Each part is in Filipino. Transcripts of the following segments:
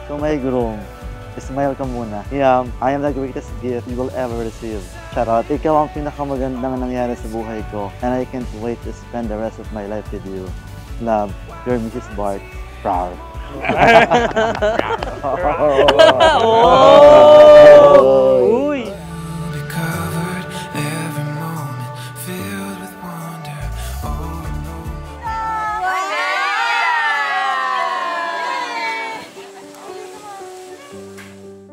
To my groom, smile ka muna. Yeah, I am the greatest gift you will ever receive. Charot, ikaw ang pinakamagandang nangyari sa buhay ko and I can't wait to spend the rest of my life with you. Love, your Mrs. Bart. Proud. Uy!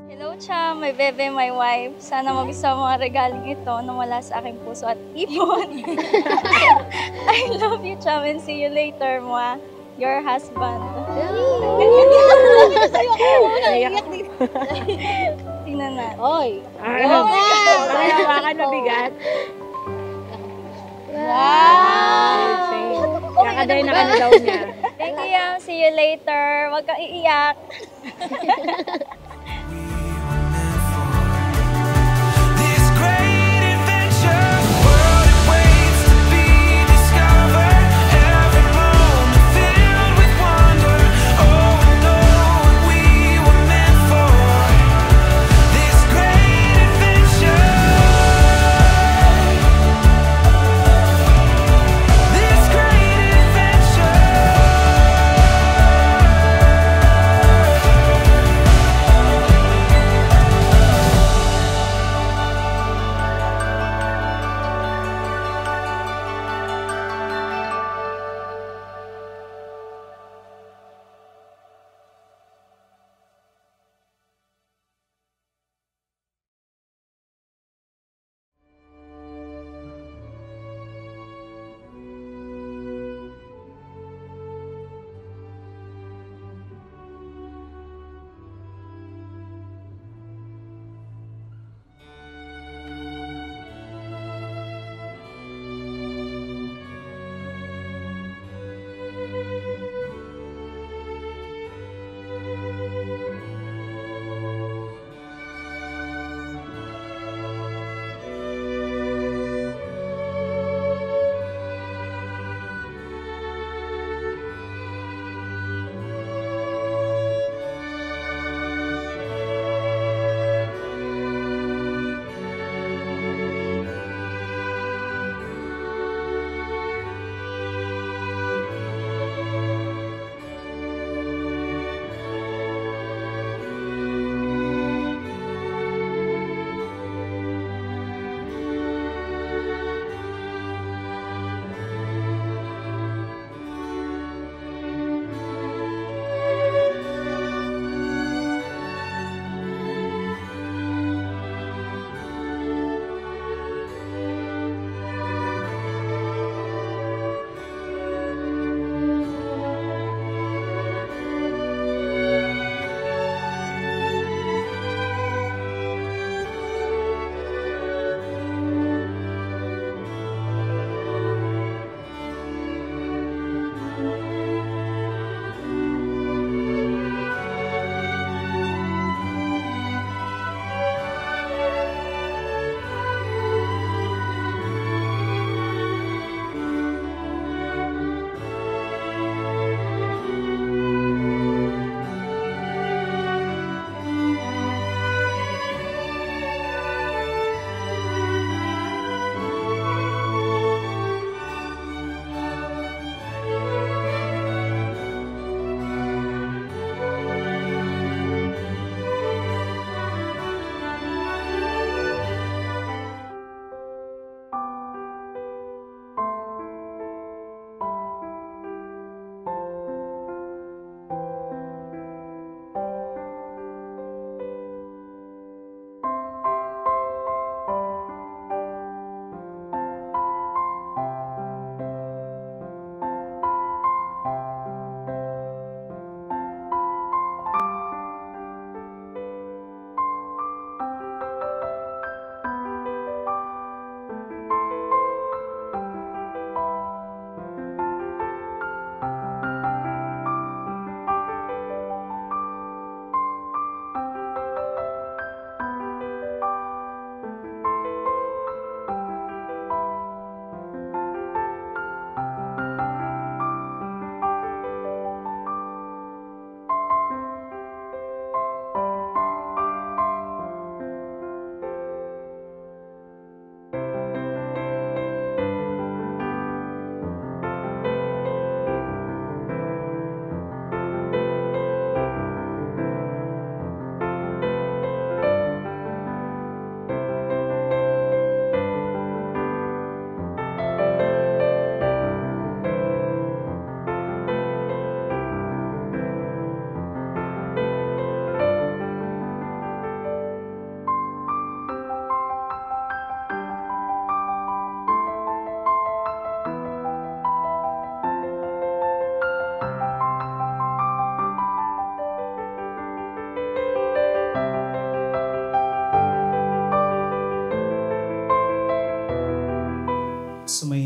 Hello, Cham, my bebe, my wife. Sana magustuhan mo ang regaling ito na wala sa aking puso at ipon. I love you, Cham, and see you later, Mwa. Your husband. Tingnan na. Oy! Hawakan mabigat. Wow! Kakaday na ano daw niya. Thank you, Yam. See you later. Huwag kang iiyak.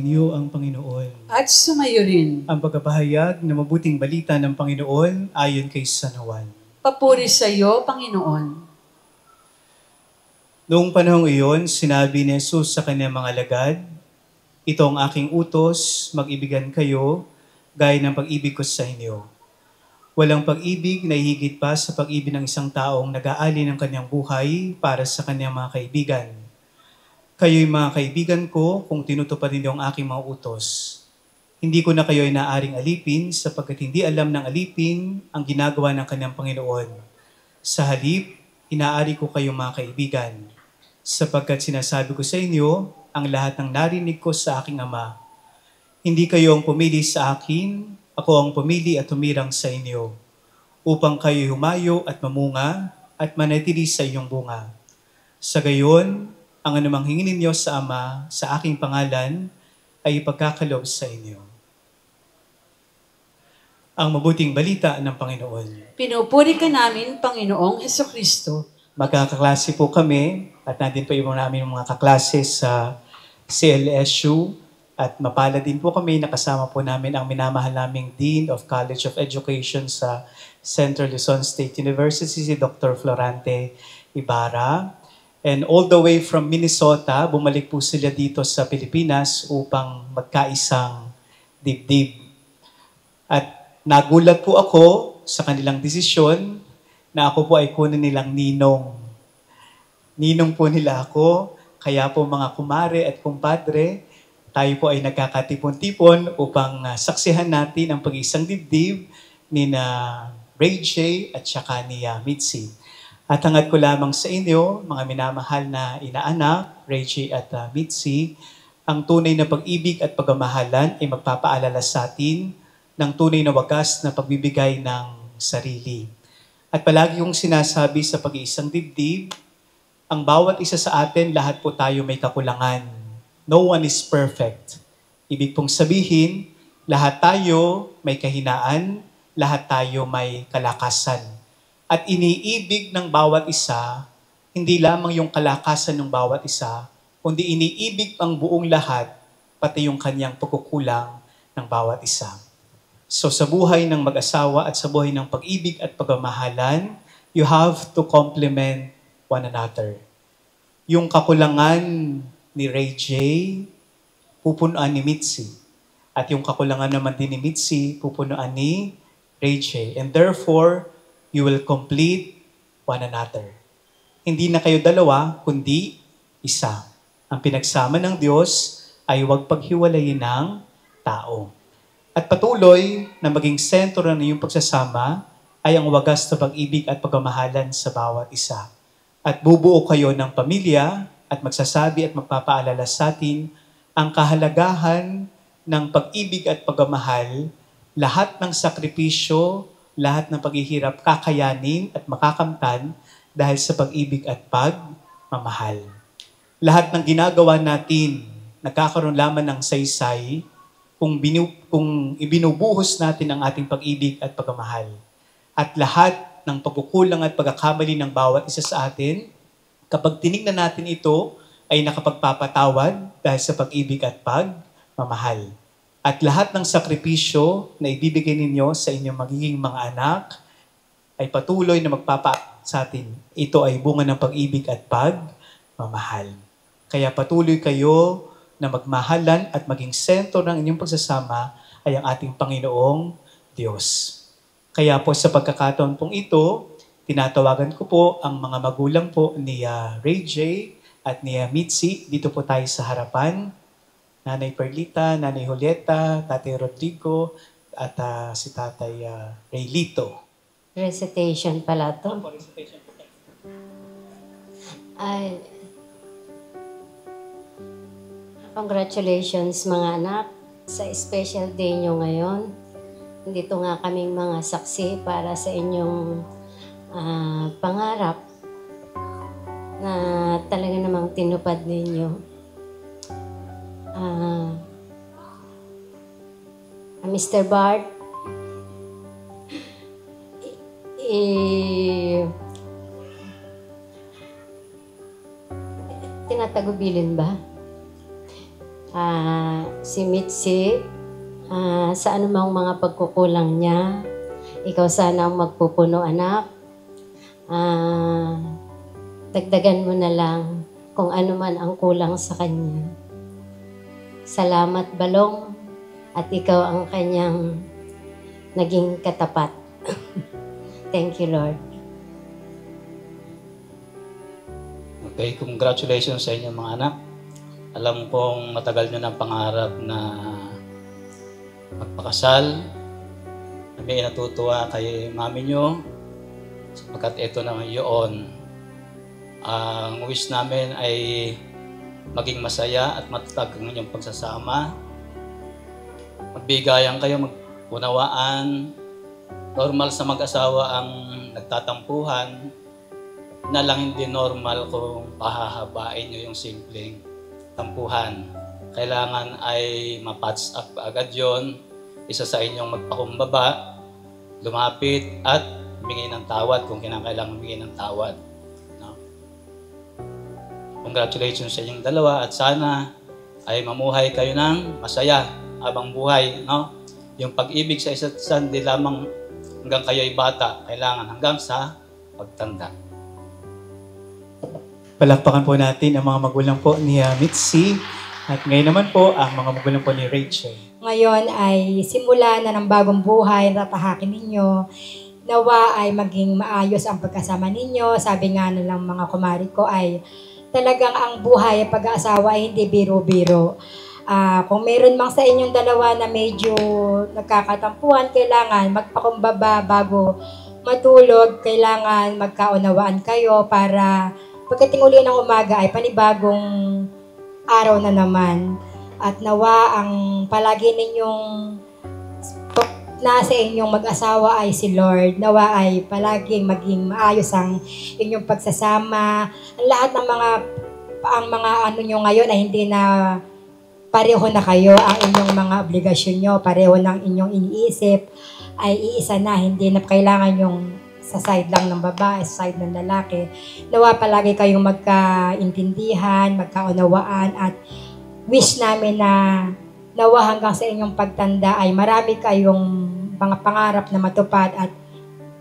Sumainyo ang Panginoon. At sumayo rin. Ang pagpapahayag na mabuting balita ng Panginoon ayon kay San Juan. Papuri sa iyo, Panginoon. Noong panahong iyon, sinabi ni Jesus sa kanyang mga alagad, "Ito ang aking utos, mag-ibigan kayo, gaya ng pag-ibig ko sa inyo. Walang pag-ibig na higit pa sa pag-ibig ng isang taong nag-aali ng kanyang buhay para sa kanyang mga kaibigan. Kayo'y mga kaibigan ko kung tinutupad ninyo ang aking mga utos. Hindi ko na kayo'y naaring alipin sapagkat hindi alam ng alipin ang ginagawa ng kanyang Panginoon. Sa halip, inaari ko kayong mga kaibigan, sapagkat sinasabi ko sa inyo ang lahat ng narinig ko sa aking Ama. Hindi kayo ang pumili sa akin, ako ang pumili at humirang sa inyo, upang kayo humayo at mamunga at manatili sa iyong bunga. Sa gayon, ang anumang hingin ninyo sa Ama sa aking pangalan ay ipagkakaloob sa inyo." Ang mabuting balita ng Panginoon. Pinupuri ka namin, Panginoong Hesukristo. Magkakaklase po kami at nandun po yung namin mga kaklase sa CLSU. At mapalad din po kami, nakasama po namin ang minamahal naming Dean of College of Education sa Central Luzon State University, si Dr. Florante Ibarra. And all the way from Minnesota, bumalik po sila dito sa Pilipinas upang magkaisang dibdib. At nagulat po ako sa kanilang desisyon na ako po ay kunin nilang ninong. Ninong po nila ako, kaya po mga kumare at kumpadre, tayo po ay nagkakatipon-tipon upang saksihan natin ang pag-iisang dibdib ni na Ray J at saka ni Mitzi. At hangad ko lamang sa inyo, mga minamahal na inaanak, Ray J at Mitzi, ang tunay na pag-ibig at pagmamahalan ay magpapaalala sa atin ng tunay na wagas na pagbibigay ng sarili. At palagi yung sinasabi sa pag-iisang dibdib, ang bawat isa sa atin, lahat po tayo may kakulangan. No one is perfect. Ibig pong sabihin, lahat tayo may kahinaan, lahat tayo may kalakasan. At iniibig ng bawat isa, hindi lamang yung kalakasan ng bawat isa, kundi iniibig ang buong lahat, pati yung kanyang pagkukulang ng bawat isa. So sa buhay ng mag-asawa at sa buhay ng pag-ibig at pagmamahalan, you have to complement one another. Yung kakulangan ni Ray J, pupunuan ni Mitzi. At yung kakulangan naman din ni Mitzi, pupunuan ni Ray J. And therefore, you will complete one another. Hindi na kayo dalawa, kundi isa. Ang pinagsama ng Diyos ay huwag paghiwalayin ng tao. At patuloy na maging sentro na iyong pagsasama ay ang wagas na pag-ibig at pagmamahalan sa bawat isa. At bubuo kayo ng pamilya at magsasabi at magpapaalala sa atin ang kahalagahan ng pag-ibig at pagmamahal, lahat ng sakripisyo, lahat ng paghihirap kakayanin at makakamtan dahil sa pag-ibig at pagmamahal. Lahat ng ginagawa natin, nagkakaroon lamang ng saysay kung ibinubuhos natin ang ating pag-ibig at pagmamahal. At lahat ng pagkukulang at pagkakamali ng bawat isa sa atin, kapag tinignan natin ito, ay nakapagpapatawad dahil sa pag-ibig at pagmamahal. At lahat ng sakripisyo na ibibigay ninyo sa inyong magiging mga anak ay patuloy na sa atin. Ito ay bunga ng pag-ibig at pagmamahal. Kaya patuloy kayo na magmahalan at maging sentro ng inyong pagsasama ay ang ating Panginoong Diyos. Kaya po sa pagkakataon pong ito, tinatawagan ko po ang mga magulang po ni Ray J at ni Mitzi. Dito po tayo sa harapan. Nanay Perlita, Nanay Julieta, Tatay Rodrigo, at si Tatay Raylito. Recitation pala to. Recitation po. Ay, congratulations mga anak sa special day nyo ngayon. Dito nga kaming mga saksi para sa inyong pangarap na talaga namang tinupad ninyo. Mr. Bart, tinatagubilin ba? si Mitzi, sa anumang mga pagkukulang niya. Ikaw sana ang magpupuno, anak. Dagdagan mo na lang kung ano man ang kulang sa kanya. Salamat, Balong, at ikaw ang kanyang naging katapat. Thank you, Lord. Okay, congratulations sa inyo mga anak. Alam kong matagal nyo ng pangarap na magpakasal. Kami natutuwa kay mami nyo sapagkat ito naman yun. Ang wish namin ay maging masaya at matatag ang inyong pagsasama. Magbigayan kayo, magpunawaan. Normal sa mag-asawa ang nagtatampuhan. Na lang hindi normal kung pahahabain nyo yung simpleng tampuhan. Kailangan ay ma-patch up agad yon. Isa sa inyong magpakumbaba, lumapit at humingi ng tawad kung kinakailangan humingi ng tawad. No? Congratulations sa inyong dalawa at sana ay mamuhay kayo ng masaya habang buhay. No? Yung pag-ibig sa isa't isa, hindi lamang hanggang kayo ay bata, kailangan hanggang sa pagtanda. Palakpakan po natin ang mga magulang po ni Mitzi at ngayon naman po ang mga magulang po ni Rachel. Ngayon ay simula na ng bagong buhay, tatahakin ninyo. Nawa ay maging maayos ang pagkasama ninyo. Sabi nga nilang mga kumari ko ay talagang ang buhay at pag-aasawa ay hindi biro-biro. Kung meron mang sa inyong dalawa na medyo nagkakatampuhan, kailangan magpakumbaba bago matulog. Kailangan magkaunawaan kayo para pagdating uli ng umaga ay panibagong araw na naman. At nawa ang palagi ninyong nasa inyong mag-asawa ay si Lord. Nawa ay palaging maging maayos ang inyong pagsasama. Lahat ng mga ano nyo ngayon ay hindi na pareho na kayo. Ang inyong mga obligasyon nyo, pareho ng inyong iniisip ay iisa na. Hindi na kailangan yung sa side lang ng babae, sa side ng lalaki. Nawa palagi kayong magkaintindihan, magkaunawaan at wish namin na nawa hanggang sa inyong pagtanda ay marami kayong mga pangarap na matupad at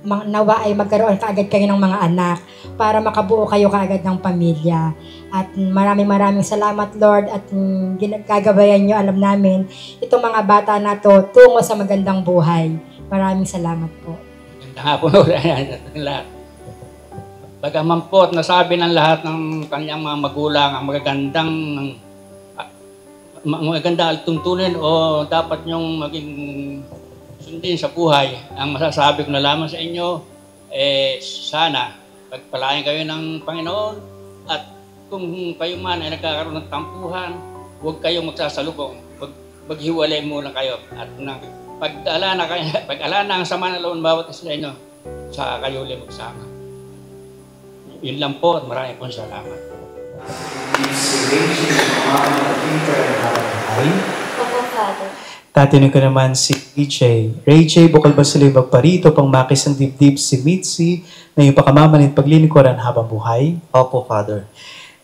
nawa ay magkaroon kaagad kayo ng mga anak para makabuo kayo kaagad ng pamilya. At maraming salamat, Lord, at gagabayan nyo, alam namin, itong mga bata na to tungo sa magandang buhay. Maraming salamat po. Lahat. Bagaman po at nasabi ng lahat ng kanyang mga magulang ang magandang tuntunin o dapat nyong maging sundin sa buhay. Ang masasabi ko na lamang sa inyo, sana pagpalain kayo ng Panginoon at kung kayo man ay nagkakaroon ng tampuhan, huwag kayong magsasalubong. Maghiwalay muna kayo at pag-ala na ang sama ng loob bawat isa sa inyo, sa kayo ulit magsama. Yun lang po at maraming pong salamat. Opo, Father. Tatanungin ko naman si DJ. Rachel, bukal ba sila yung magparito pang makis ang dibdib si Mitzi na yung pakamamanit paglilingkuran habang buhay? Opo, Father.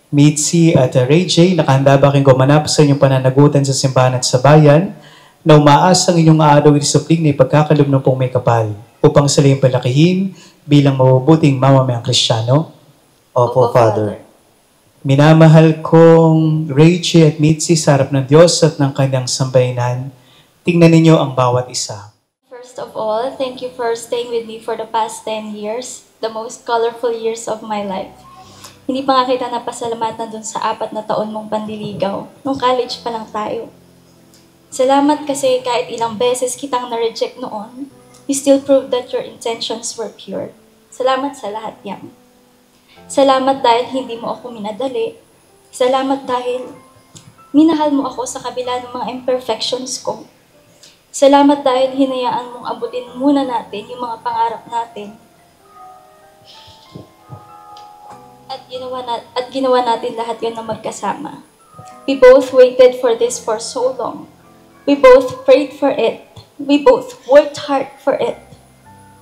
Mitzi at Rachel, nakahanda ba kayong gumanap sa inyong pananagutan sa simbahan at sa bayan na umaasang inyong aaraw disiplina na ipagkakalob ng pong may kapal upang sila yung palakihin bilang mabubuting mamamayang Kristiyano? Opo, Father. Minamahal kong Rachel at Mitzi sa harap ng Diyos at ng kanyang sambayanan. Tingnan ninyo ang bawat isa. First of all, thank you for staying with me for the past 10 years, the most colorful years of my life. Hindi pa nga kita napasalamatan dun sa 4 na taon mong pandiligaw, nung college pa lang tayo. Salamat kasi kahit ilang beses kitang na-reject noon, you still proved that your intentions were pure. Salamat sa lahat yan. Salamat dahil hindi mo ako minadali. Salamat dahil minahal mo ako sa kabila ng mga imperfections ko. Salamat dahil hinayaan mong abutin muna natin yung mga pangarap natin. At ginawa natin lahat yun na magkasama. We both waited for this for so long. We both prayed for it. We both worked hard for it.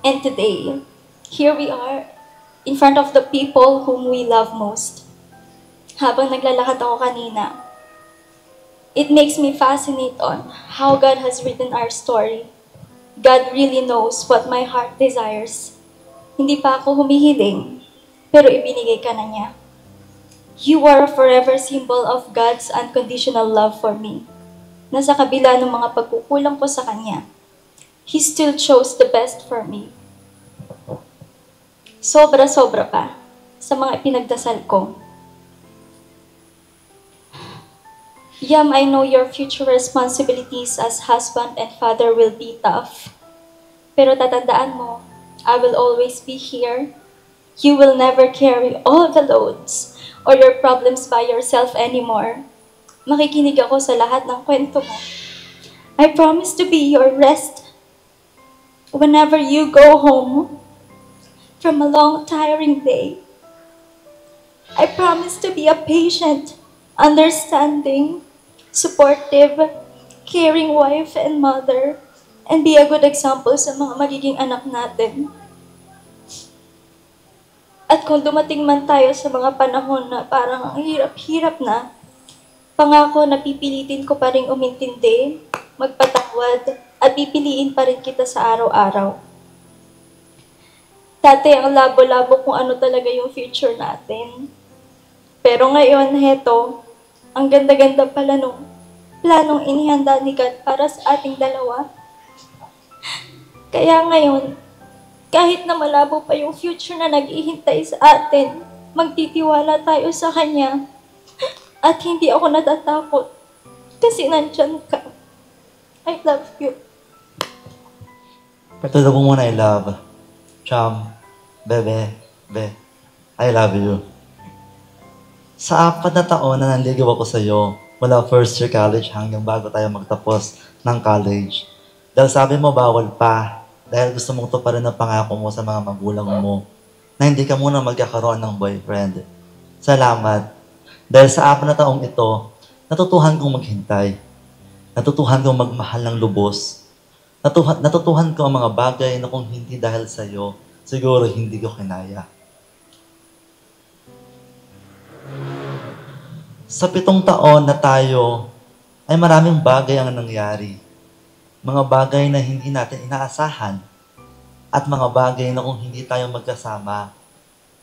And today, here we are, in front of the people whom we love most. Habang naglalakad ako kanina, It makes me fascinate on how God has written our story. God really knows what my heart desires. Hindi pa ako humihiling, pero ibinigay ka na niya. You are a forever symbol of God's unconditional love for me. Na sa kabila ng mga pagkukulang ko sa Kanya, He still chose the best for me. Sobra-sobra pa sa mga pinagdasal ko. Yam, I know your future responsibilities as husband and father will be tough. Pero tatandaan mo, I will always be here. You will never carry all the loads or your problems by yourself anymore. Makikinig ako sa lahat ng kwento mo. I promise to be your rest whenever you go home from a long, tiring day. I promise to be a patient, understanding, supportive, caring wife and mother, and be a good example sa mga magiging anak natin. At kung dumating man tayo sa mga panahon na parang ang hirap-hirap na, pangako na pipilitin ko pa rin umintindi, magpatawad, at pipiliin pa rin kita sa araw-araw. Dati ang labo-labo kung ano talaga yung future natin. Pero ngayon, heto, ang ganda-ganda pala nung planong inihanda ni God para sa ating dalawa. Kaya ngayon, kahit na malabo pa yung future na nag-ihintay sa atin, magtitiwala tayo sa Kanya. At hindi ako natatakot kasi nandyan ka. I love you. Patulog mo muna, I love. Cham, bebe, I love you. Sa 4 na taon na nanligaw ako sa'yo, mula first year college hanggang bago tayo magtapos ng college. Dahil sabi mo bawal pa, dahil gusto mong tuparin ang pangako mo sa mga magulang mo, na hindi ka muna magkakaroon ng boyfriend. Salamat. Dahil sa 4 na taong ito, natutuhan kong maghintay. Natutuhan kong magmahal ng lubos. Natutuhan ko ang mga bagay na kung hindi dahil sa'yo, siguro hindi ko kinaya. Sa 7 taon na tayo, ay maraming bagay ang nangyari. Mga bagay na hindi natin inaasahan. At mga bagay na kung hindi tayo magkasama,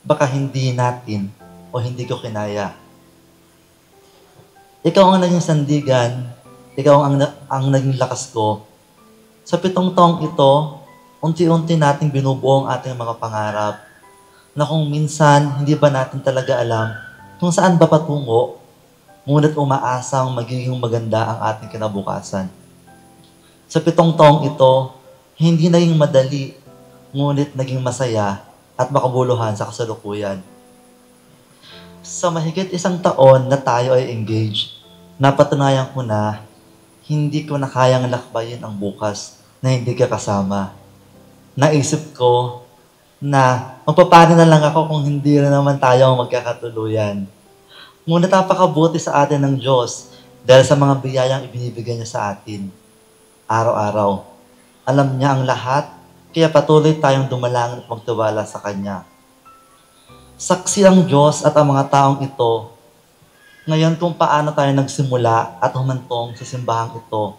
baka hindi natin o hindi ko kinaya. Ikaw ang naging sandigan, ikaw ang naging lakas ko. Sa 7 taong ito, unti-unti nating binubuo ang ating mga pangarap na kung minsan hindi ba natin talaga alam kung saan ba patungo, ngunit umaasang magiging maganda ang ating kinabukasan. Sa 7 taong ito, hindi naging madali, ngunit naging masaya at makabuluhan sa kasalukuyan. Sa mahigit 1 taon na tayo ay engaged, napatunayan ko na hindi ko na kayang lakbayin ang bukas na hindi ka kasama. Naisip ko na magpapano na lang ako kung hindi na naman tayo magkakatuluyan. Ngunit napakabuti sa atin ng Diyos dahil sa mga biyayang ibinibigay niya sa atin. Araw-araw. Alam niya ang lahat, kaya patuloy tayong dumalangin at magtiwala sa Kanya. Saksi ang Diyos at ang mga taong ito ngayon kung paano tayo nagsimula at humantong sa simbahang ito.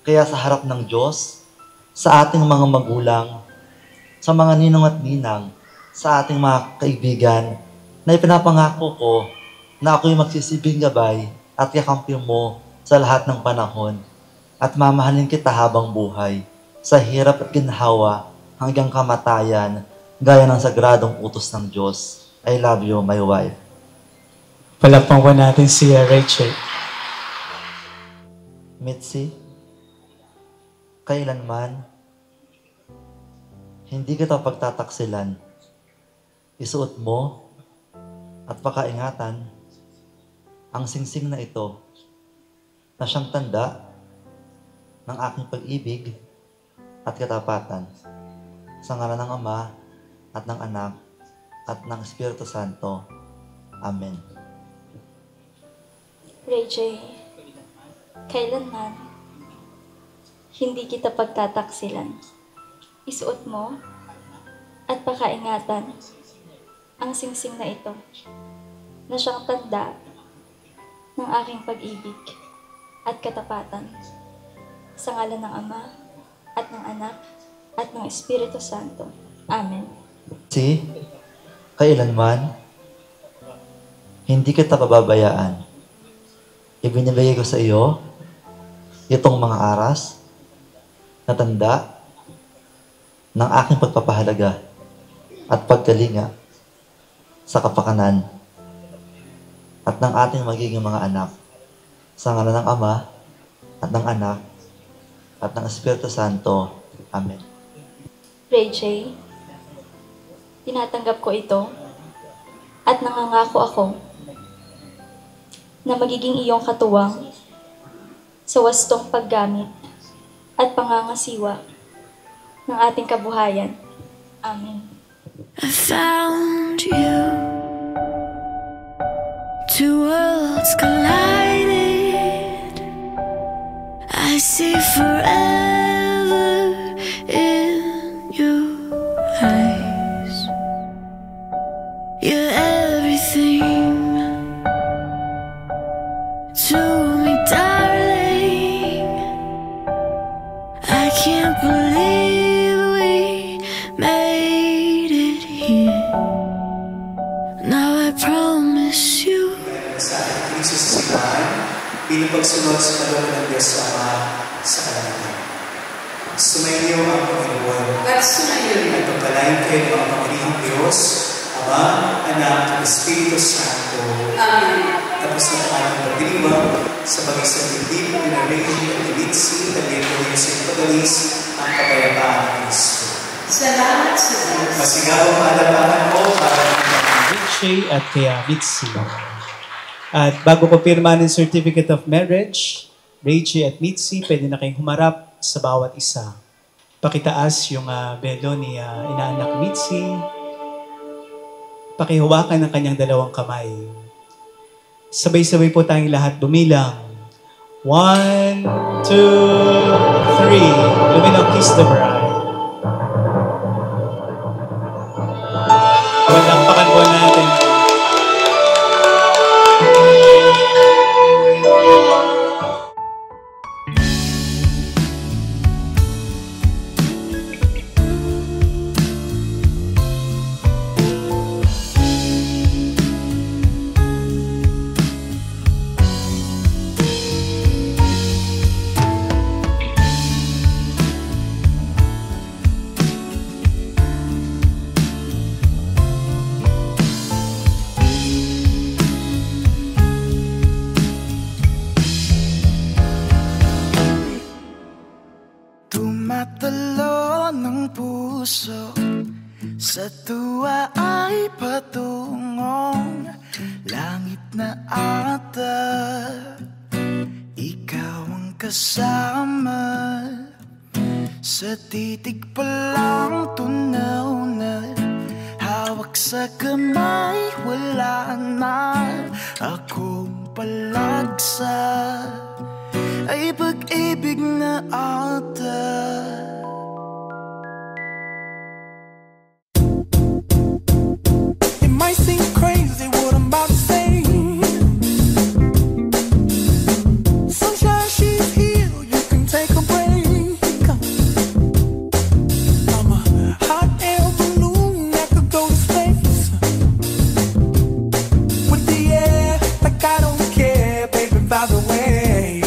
Kaya sa harap ng Diyos, sa ating mga magulang, sa mga ninong at ninang, sa ating mga kaibigan, na ipinapangako ko na ako'y magsisibing gabay at kakampi mo sa lahat ng panahon at mamahalin kita habang buhay sa hirap at ginhawa hanggang kamatayan gaya ng sagradong utos ng Diyos. I love you, my wife. Palakpan po natin si Rachel. Mitzi, kailanman, hindi kita pagtataksilan. Isuot mo at pakaingatan ang singsing na ito na siyang tanda ng aking pag-ibig at katapatan sa ngalan ng Ama at ng Anak at ng Espiritu Santo. Amen. Ray J, kailanman, hindi kita pagtataksilan. Isuot mo at pakaingatan ang singsing na ito na siyang tanda ng aking pag-ibig at katapatan. Sa ngalan ng Ama, at ng Anak, at ng Espiritu Santo. Amen. Kailanman, hindi kita pababayaan. Ibinibigay ko sa iyo itong mga aras na tanda ng aking pagpapahalaga at pagkalinga sa kapakanan at ng ating magiging mga anak sa ngalan ng Ama at ng Anak at ng Espiritu Santo. Amen. Ray J, tinatanggap ko ito at nangangako ako na magiging iyong katuwang sa wastong paggamit at pangangasiwa ng ating kabuhayan. Amen. I found you. Two worlds collided. I see forever in your eyes. You're everything to me, darling. I can't believe we made it here. Now I promise you. Sa ating susisipan, bilang pagsunod sa kalooban ng Diyos Ama sa kalangitan. Sumainyo ang Panginoon. At sumayo rin. At pagpalain kayo ng Panginoong Diyos, Ama, Anak, at Espiritu Santo. Amen. Tapos na ang ating pagdiriwang sa pag-isang dibdib na Rachel at Mitzi at dito niyo sa ipagalis ang kapayapaan ng Kristo. Salamat sa Diyos. Masigaw ang alapahan ko para Rachel at kaya Mitzi. At bago po pirmahan ng Certificate of Marriage, Rachel at Mitzi, pwede na kayong humarap sa bawat isa. Pakitaas yung belo ni inaanak Mitzi. Pakihawakan ng kanyang dalawang kamay. Sabay-sabay po tayong lahat bumilang. 1, 2, 3. Luminaw, kiss the bride. Palakpakan po natin. Tumatalo ng puso sa tuwa ay patungong langit na ata. Ikaw ang kasama sa titig pa lang tunaw na hawak sa kamay wala na akong palagsa. Ay pag-ibig na ata. It might seem crazy what I'm about to say. Sunshine, she's here, you can take a break. I'm a hot air balloon that could go to space. With the air, like I don't care, baby, by the way.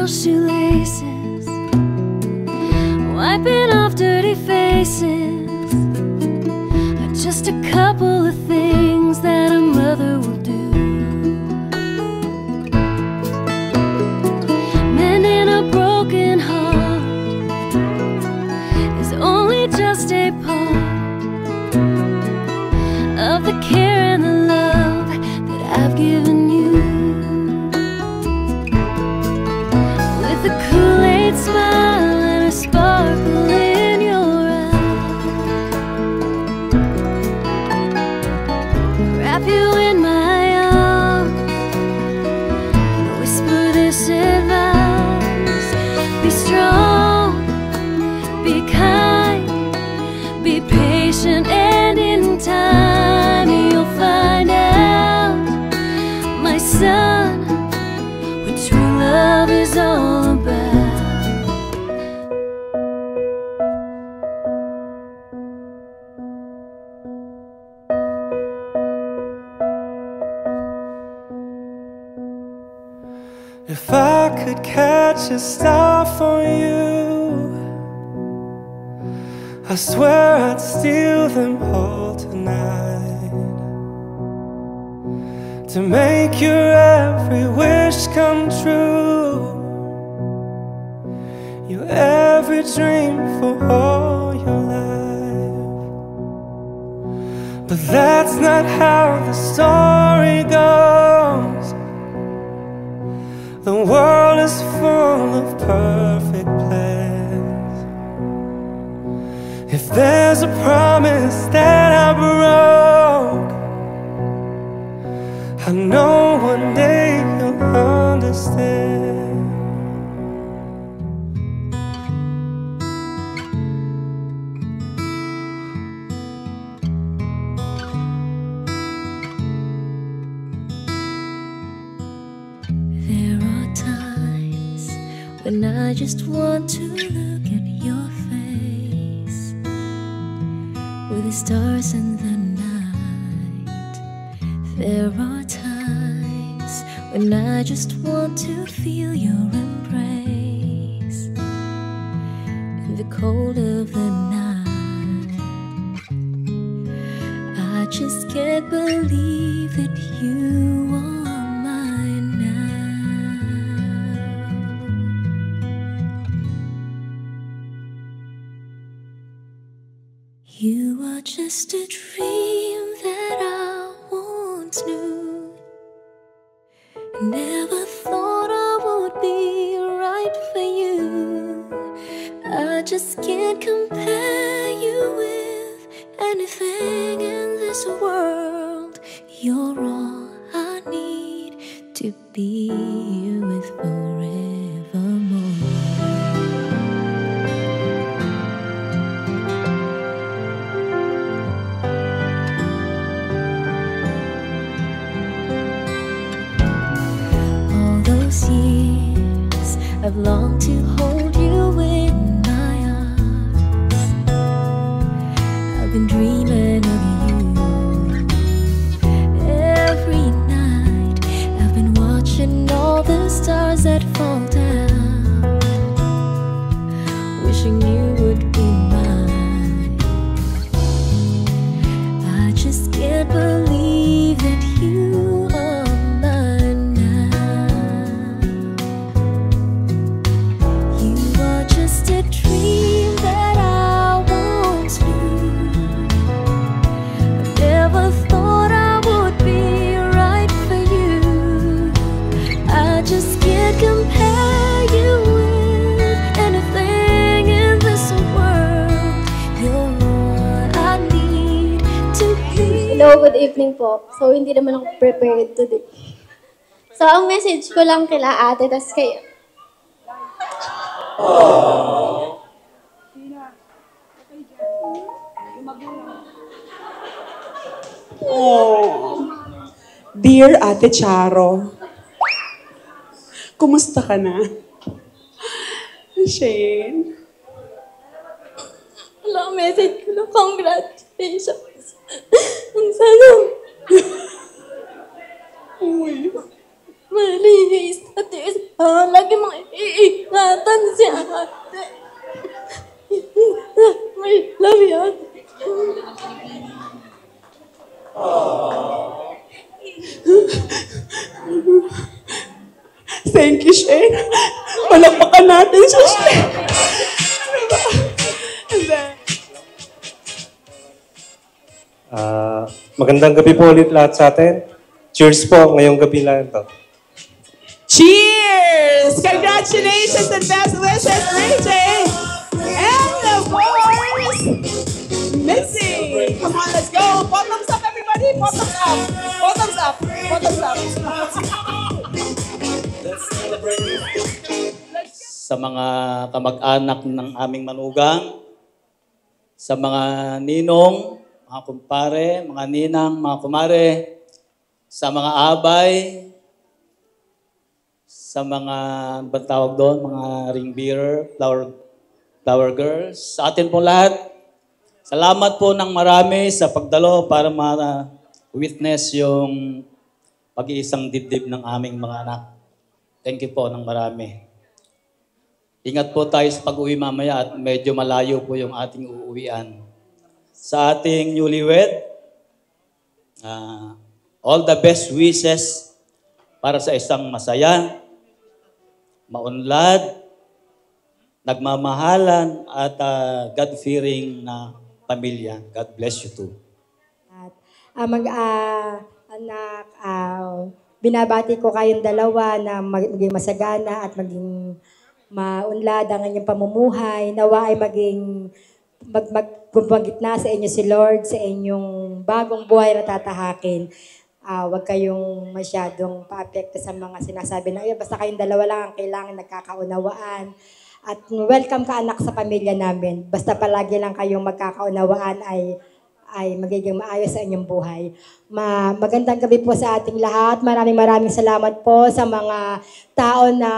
Shoelaces, wiping off dirty faces, are just a couple of things that a mother will do. the care and the love that I've given you. With a Kool-Aid smile and a sparkle in your eye, wrap you in my arms and whisper this advice: be strong, be kind, be patient, and in time you'll find out, my son, what true love is all about. If I could catch a star for you, I swear I'd steal them all tonight, to make your every wish come true, your every dream for all your life. But that's not how the story goes. The world is full of perfect plans. If there's a promise that I broke, I know one day you'll understand. There are times when I just want to look at your face, with the stars in the night. There are times when I just want to feel your embrace in the cold of the night. I just can't believe that you are mine now. You are just a dream that I once knew. Never thought I would be right for you. I just can't compare you with anything in this world. You're all I need to be here with forevermore. All those years I've longed to hold you in my arms. I've been dreaming of you. Every night I've been watching all the stars that fall down, wishing you would be mine. I just can't believe that you are mine now. You are just a dream that I once knew. I never thought I would be right for you. I just can't compare you with anything in this world. You're all I need to be. Hello, good evening po. So, hindi naman ako prepared today. So, ang message ko lang kila ate, tas kayo. Oh, dear Ate Charo, kumusta ka na? Shane? Wala, message ko lang, congratulations. Ang sana. Uy. Malihis ate. Lagi mga iingatan si ate. I love you, ate. Thank you, Shane. Palakpakan natin siya, Shane. And then, Magandang gabi po ulit lahat sa atin. Cheers po ngayong gabi lang ito. Cheers! Congratulations and best wishes, Ray J! And of course, Missy! Come on, let's go! Bottoms up, everybody! Bottoms up! Bottoms up! Bottoms up! Sa mga kamag-anak ng aming manugang, sa mga ninong, mga kumpare, mga ninang, mga kumare, sa mga abay, sa mga, ba't tawag doon, mga ring bearer, flower girls, sa atin po lahat, salamat po ng marami sa pagdalo para ma-witness yung pag-iisang dibdib ng aming mga anak. Thank you po ng marami. Ingat po tayo sa pag-uwi mamaya at medyo malayo po yung ating uuwian. Sa ating newlywed, all the best wishes para sa isang masaya, maunlad, nagmamahalan at God-fearing na pamilya. God bless you too. Anak, binabati ko kayong dalawa na maging masagana at maging maunlad ang inyong pamumuhay. Nawa ay maging magpagitna sa inyo si Lord, sa inyong bagong buhay na tatahakin. Huwag kayong masyadong pa-apekto sa mga sinasabi na, basta kayong dalawa lang ang kailangan nagkakaunawaan. At welcome ka anak sa pamilya namin. Basta palagi lang kayong magkakaunawaan ay magiging maayos sa inyong buhay. Magandang gabi po sa ating lahat. Maraming salamat po sa mga tao na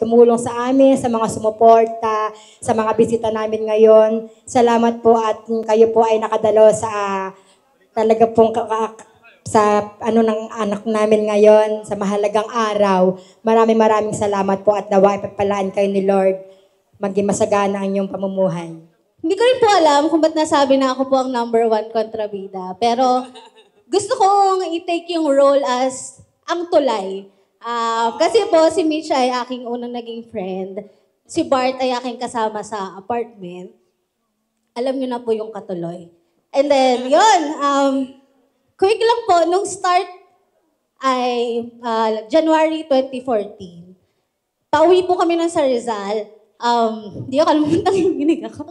tumulong sa amin, sa mga sumuporta, sa mga bisita namin ngayon. Salamat po at kayo po ay nakadalo sa talaga pong sa ng anak namin ngayon, sa mahalagang araw. Maraming salamat po at nawa ipagpalaan kayo ni Lord. Maging masagana ang inyong pamumuhay. Hindi ko rin po alam kung ba't nasabi na ako po ang #1 kontrabida. Pero gusto kong i-take yung role as ang tulay. Kasi po si Mitch ay aking unang naging friend. Si Bart ay aking kasama sa apartment. Alam niyo na po yung katuloy. And then, yun. Quick lang po, nung start ay January 2014. Pauwi po kami nun sa Rizal. Di ako kalimutan yung ginig ako.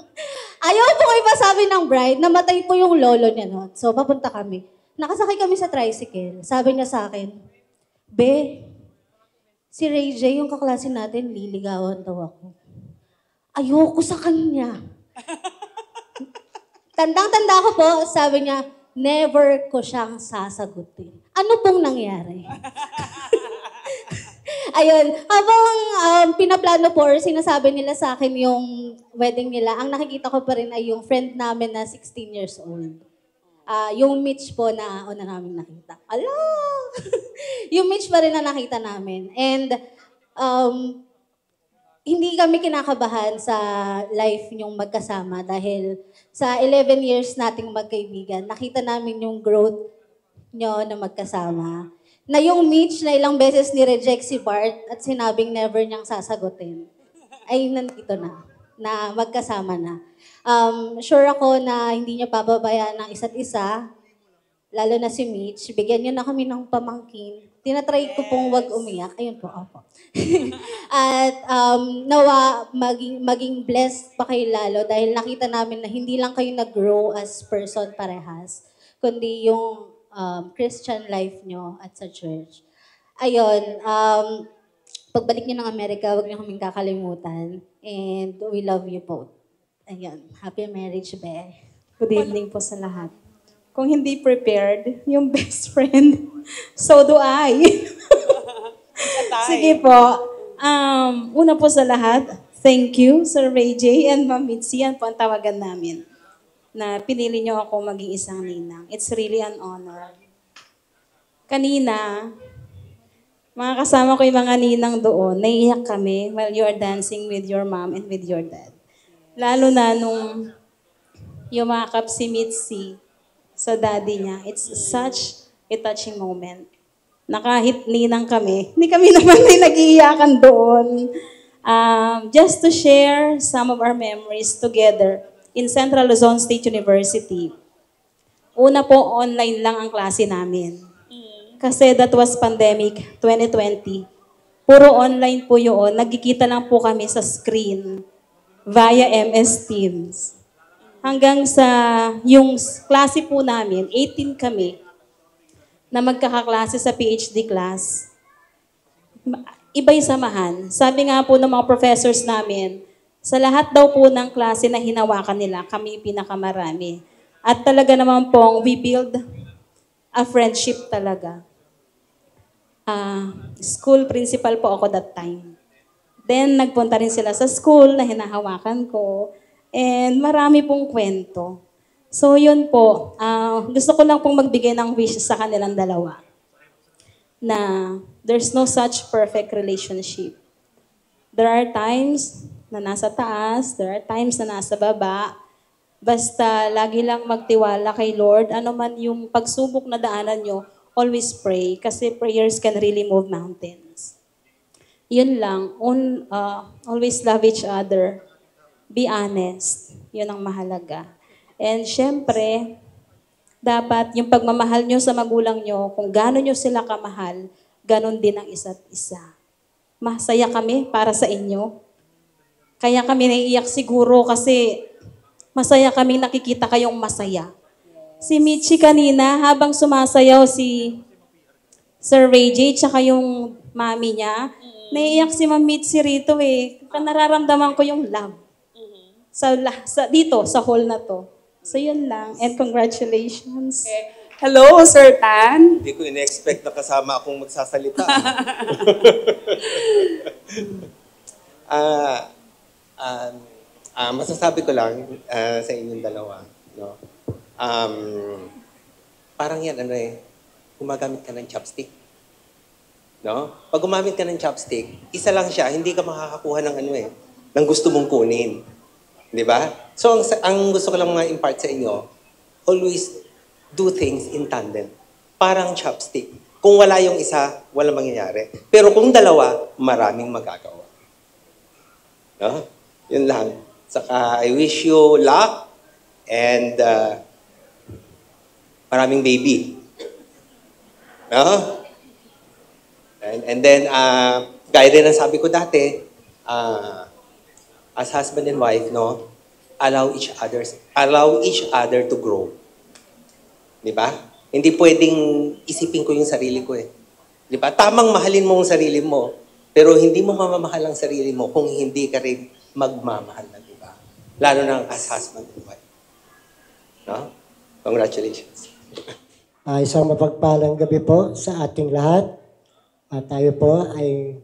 Ayaw po kayo pa sabi ng bride, namatay po yung lolo niya noon. So, papunta kami. Nakasakay kami sa tricycle. Sabi niya sa akin, Be, si Ray J, yung kaklase natin, liligawan daw ako. Ayoko sa kanya. Tandang-tanda ko po, sabi niya, never ko siyang sasagutin. Ano pong nangyari? Ayun, habang pinaplano po or sinasabi nila sa akin yung wedding nila, ang nakikita ko pa rin ay yung friend namin na 16 years old. Yung Mitch po na una namin nakita. Ala! Yung Mitch pa rin na nakita namin. And hindi kami kinakabahan sa life niyong magkasama dahil sa 11 years nating magkaibigan, nakita namin yung growth niyo na magkasama. Na yung Mitch na ilang beses ni-reject si Bart at sinabing never niyang sasagutin, ay nandito na magkasama na. Sure ako na hindi niya pababayaan ng isa't isa, lalo na si Mitch. Bigyan niyo na kami ng pamangkin. Tinatry ko pong wag umiyak. Ayun po, opo. At nawa maging blessed pa kayo lalo dahil nakita namin na hindi lang kayo nag-grow as person parehas, kundi yung Christian life nyo at sa church. Ayun, pagbalik nyo ng Amerika, huwag nyo kaming kakalimutan. And we love you both. Ayun, happy marriage, Be. Good evening po sa lahat. Kung hindi prepared, yung best friend, so do I. Sige po. Una po sa lahat, thank you, Sir Ray J and Ma'am Mitzi. Yan po ang tawagan namin na pinili niyo ako maging isang ninang. It's really an honor. Kanina, mga kasama ko yung mga ninang doon, naiiyak kami while you are dancing with your mom and with your dad. Lalo na nung yumakap si Mitzi sa daddy niya. It's such a touching moment. Na kahit ninang kami, hindi kami naman ay nag-iiyakan doon. Just to share some of our memories together in Central Luzon State University. Una po, online lang ang klase namin. Kasi that was pandemic 2020. Puro online po yun. Nagkikita lang po kami sa screen via MS Teams. Hanggang sa yung klase po namin, 18 kami na magkakaklase sa PhD class. Iba'y samahan. Sabi nga po ng mga professors namin, sa lahat daw po ng klase na hinawakan nila, kami pinakamarami. At talaga naman pong we build a friendship talaga. School principal po ako that time. Then nagpunta rin sila sa school na hinahawakan ko. And marami pong kwento. So yun po, gusto ko lang pong magbigay ng wish sa kanilang dalawa. Na there's no such perfect relationship. There are times na nasa taas, there are times na nasa baba. Basta lagi lang magtiwala kay Lord. Ano man yung pagsubok na daanan nyo, always pray. Kasi prayers can really move mountains. Yun lang. Always love each other. Be honest. Yun ang mahalaga. And syempre, dapat yung pagmamahal nyo sa magulang nyo, kung gano'n nyo sila kamahal, gano'n din ang isa't isa. Masaya kami para sa inyo. Kaya kami naiiyak siguro kasi masaya kami nakikita kayong masaya. Si Michi kanina, habang sumasayaw si Sir Ray J, tsaka yung mami niya, naiiyak si Ma'am Mitzi rito eh. Nararamdaman ko yung love. Dito, sa hall na to. So yun lang. And congratulations. Okay. Hello, Sir Tan. Hindi ko in-expect na kasama akong magsasalita. Masasabi ko lang sa inyong dalawa, no? Parang yan, gumagamit ka ng chopstick. No? Pag gumamit ka ng chopstick, isa lang siya, hindi ka makakakuha ng ng gusto mong kunin. Di ba? So, ang gusto ko lang ma-impart sa inyo, always do things in tandem. Parang chopstick. Kung wala yung isa, walang mangyayari. Pero kung dalawa, maraming magagawa. No? Yun lang. Saka, I wish you luck and maraming baby. No? And then, gaya din ang sabi ko dati, as husband and wife, no, allow each other to grow. Di ba? Hindi pwedeng isipin ko yung sarili ko eh. Di ba? Tamang mahalin mo ang sarili mo, pero hindi mo mamamahal ang sarili mo kung hindi ka rin magmamahal na, di ba? Lalo na as husband and wife. No? Congratulations. Isang mapagpalang gabi po sa ating lahat. At tayo po ay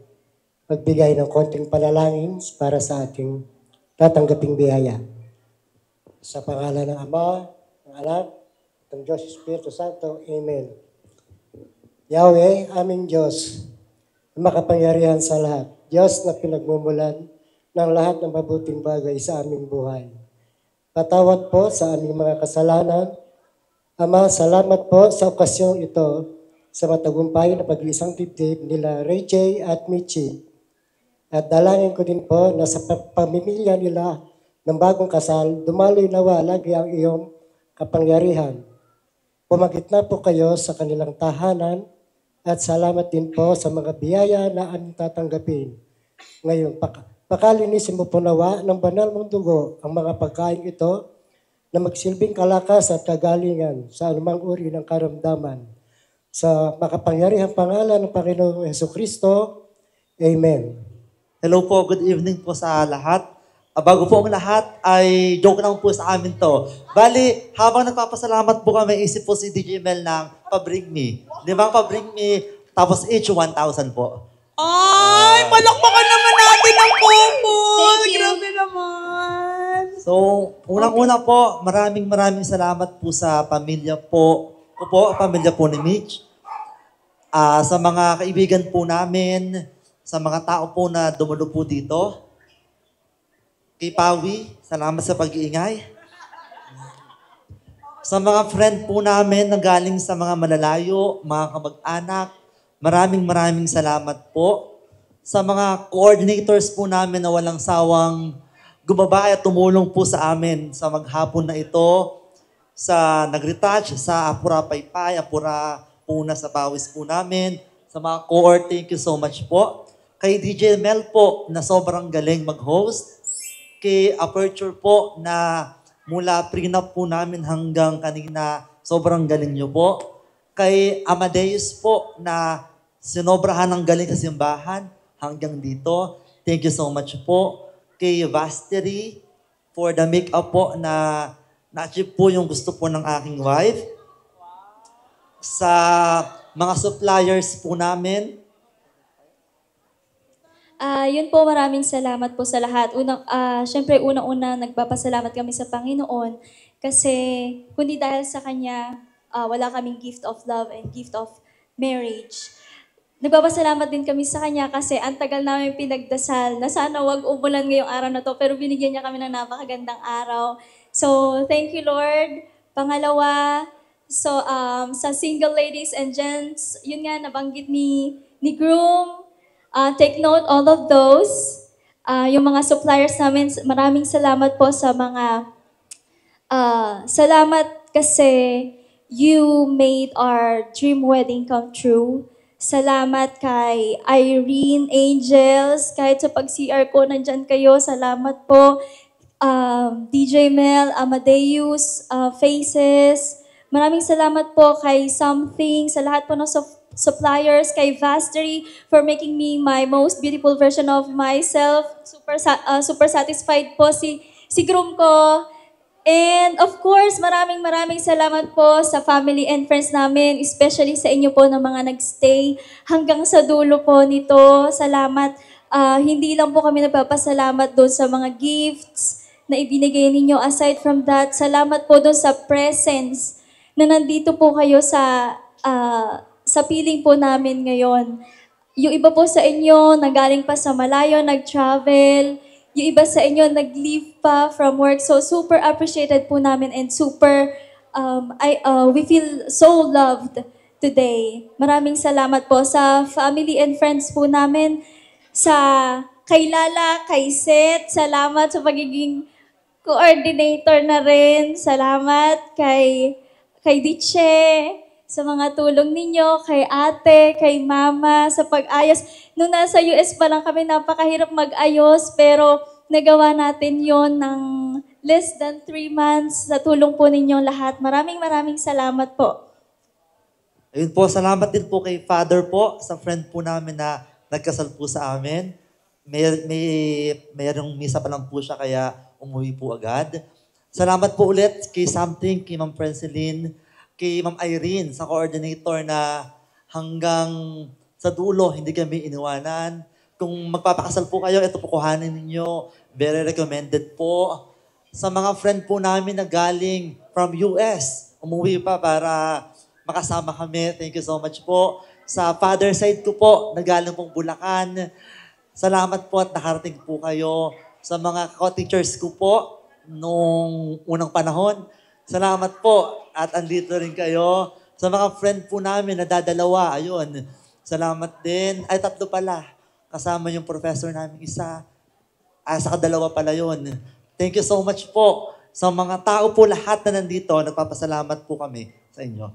magbigay ng konting panalangin para sa ating tatanggaping biyaya. Sa pangalan ng Ama, ng Anak, ng Diyos Espiritu Santo. Amen. Yahweh, aming Diyos, makapangyarihan sa lahat. Diyos na pinagmumulan ng lahat ng mabuting bagay sa aming buhay. Patawad po sa aming mga kasalanan. Ama, salamat po sa okasyong ito sa matagumpay na pag-iisang dibdib nila Ray J at Michi. At dalangin ko din po na sa pamimilya nila ng bagong kasal, dumaloy nawa lagi ang iyong kapangyarihan. Pumagitna po kayo sa kanilang tahanan at salamat din po sa mga biyaya na aming tatanggapin. Ngayon, pakalinisin mo po nawa ng banal mong dugo ang mga pagkain ito na magsilbing kalakas at kagalingan sa anumang uri ng karamdaman. Sa makapangyarihang pangalan ng Panginoong Jesucristo. Amen. Hello po, good evening po sa lahat. Bago po ang lahat, ay joke lang po sa amin to. Bali, habang nagpapasalamat po kami, isip po si DJ Mel ng Pabring Me. Di ba, Pabring Me, tapos each 1,000 po. Ay, palakpakan naman natin ang couple. Grabe naman. So, unang-una po, maraming salamat po sa pamilya po pamilya po ni Mitch. Sa mga kaibigan po namin, sa mga tao po na dumalo po dito. Kay Pawi, salamat sa pag-iingay. Sa mga friend po namin na galing sa mga malalayo, mga kamag-anak, maraming salamat po. Sa mga coordinators po namin na walang sawang gumabay at tumulong po sa amin sa maghapon na ito. sa nag-retouch, sa Apura Paypay, Apura Puna sa Pawis po namin, sa mga cohort, thank you so much po. Kay DJ Mel po, na sobrang galing mag-host. Kay Aperture po, na mula prenup po namin hanggang kanina, sobrang galing nyo po. Kay Amadeus po, na sinobrahan ng galing sa simbahan hanggang dito. Thank you so much po. Kay Vastery, for the make-up po na na-achieve po yung gusto po ng aking wife. Sa mga suppliers po namin. Yun po, maraming salamat po sa lahat. Siyempre, unang-una, nagpapasalamat kami sa Panginoon kasi kundi dahil sa Kanya, wala kaming gift of love and gift of marriage. Nagpapasalamat din kami sa Kanya kasi ang tagal namin pinagdasal na sana wag umulan ngayong araw na to, pero binigyan niya kami ng napakagandang araw. So, thank you, Lord. Pangalawa, sa single ladies and gents, yun nga, nabanggit ni Groom. Take note all of those. Yung mga suppliers namin, maraming salamat po sa mga, salamat kasi you made our dream wedding come true. Salamat kay Irene, Angels, kahit sa pag-CR ko, nandyan kayo. Salamat po. DJ Mel, Amadeus, Faces. Maraming salamat po kay Something, sa lahat po ng suppliers, kay Vastery for making me my most beautiful version of myself. Super satisfied po si groom ko. And of course, maraming salamat po sa family and friends namin, especially sa inyo po na mga nagstay hanggang sa dulo po nito. Salamat. Hindi lang po kami nagpapasalamat doon sa mga gifts na ibinigay ninyo. Aside from that, salamat po doon sa presence na nandito po kayo sa piling po namin ngayon. Yung iba po sa inyo, nanggaling pa sa malayo, nag-travel. Yung iba sa inyo, nag-leave pa from work. So, super appreciated po namin and super, we feel so loved today. Maraming salamat po sa family and friends po namin. Kay Lala, kay Seth, salamat sa pagiging coordinator na rin. Salamat kay Diche, sa mga tulong ninyo, kay ate, kay mama, sa pag-ayos. Nung nasa US pa lang kami, napakahirap mag-ayos, pero nagawa natin yon ng less than 3 months sa tulong po ninyong lahat. Maraming salamat po. Ayun po, salamat din po kay Father po, sa friend po namin na nagkasal po sa amin. Mayroong misa pa lang po siya, kaya umuwi po agad. Salamat po ulit kay Something, kay Ma'am Prenceline, kay Ma'am Irene, sa coordinator na hanggang sa dulo, hindi kami iniwanan. Kung magpapakasal po kayo, ito po kuhanin ninyo. Very recommended po. Sa mga friend po namin na galing from US, umuwi pa para makasama kami. Thank you so much po. Sa father side ko po, na galing pong Bulacan, salamat po at nakarating po kayo. Sa mga co-teachers ko po, nung unang panahon, salamat po at andito rin kayo. Sa mga friend po namin na dadalawa, ayun, salamat din. Ay, 3 pala. Kasama yung professor namin isa. Sa kadalawa pala yun. Thank you so much po. Sa mga tao po lahat na nandito, nagpapasalamat po kami sa inyo.